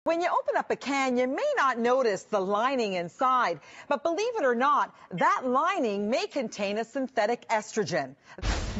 When you open up a can, you may not notice the lining inside, but believe it or not, that lining may contain a synthetic estrogen.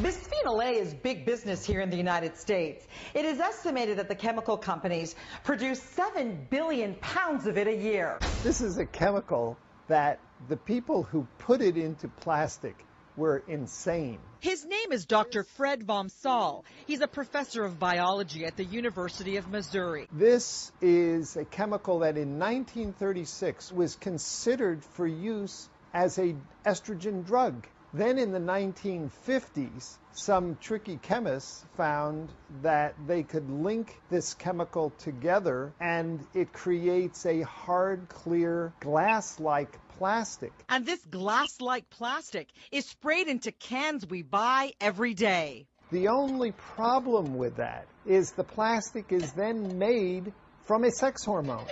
Bisphenol A is big business here in the United States. It is estimated that the chemical companies produce 7 billion pounds of it a year. This is a chemical that the people who put it into plastic were insane. His name is Dr. Fred Vom Saal. He's a professor of biology at the University of Missouri. This is a chemical that in 1936 was considered for use as an estrogen drug. Then in the 1950s, some tricky chemists found that they could link this chemical together and it creates a hard, clear, glass-like plastic. And this glass-like plastic is sprayed into cans we buy every day. The only problem with that is the plastic is then made from a sex hormone.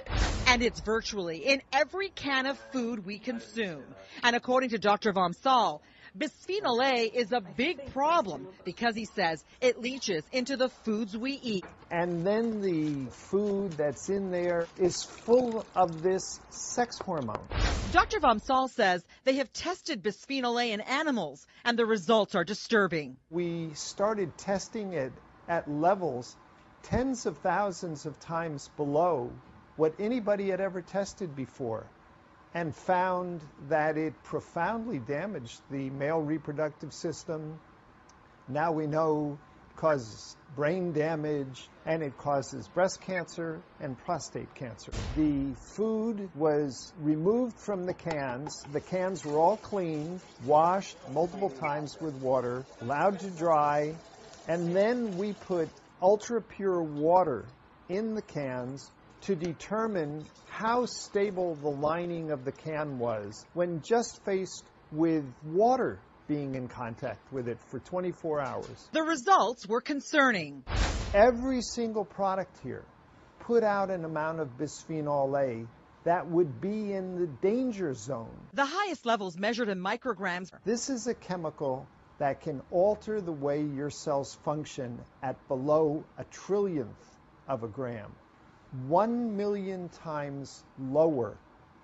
And it's virtually in every can of food we consume. And according to Dr. Vom Saal, bisphenol A is a big problem because he says it leaches into the foods we eat. And then the food that's in there is full of this sex hormone. Dr. Vom Saal says they have tested bisphenol A in animals and the results are disturbing. We started testing it at levels tens of thousands of times below what anybody had ever tested before, and found that it profoundly damaged the male reproductive system. Now we know it causes brain damage, and it causes breast cancer and prostate cancer. The food was removed from the cans. The cans were all cleaned, washed multiple times with water, allowed to dry, and then we put ultra-pure water in the cans to determine how stable the lining of the can was when just faced with water being in contact with it for 24 hours. The results were concerning. Every single product here put out an amount of bisphenol A that would be in the danger zone. The highest levels measured in micrograms. This is a chemical that can alter the way your cells function at below a trillionth of a gram. 1 million times lower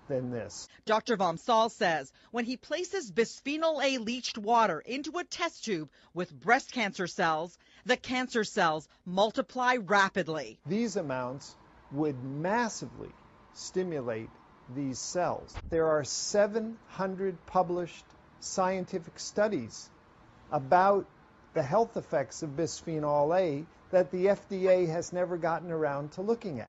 than this. Dr. Vom Saal says when he places bisphenol A leached water into a test tube with breast cancer cells, the cancer cells multiply rapidly. These amounts would massively stimulate these cells. There are 700 published scientific studies about the health effects of bisphenol A that the FDA has never gotten around to looking at.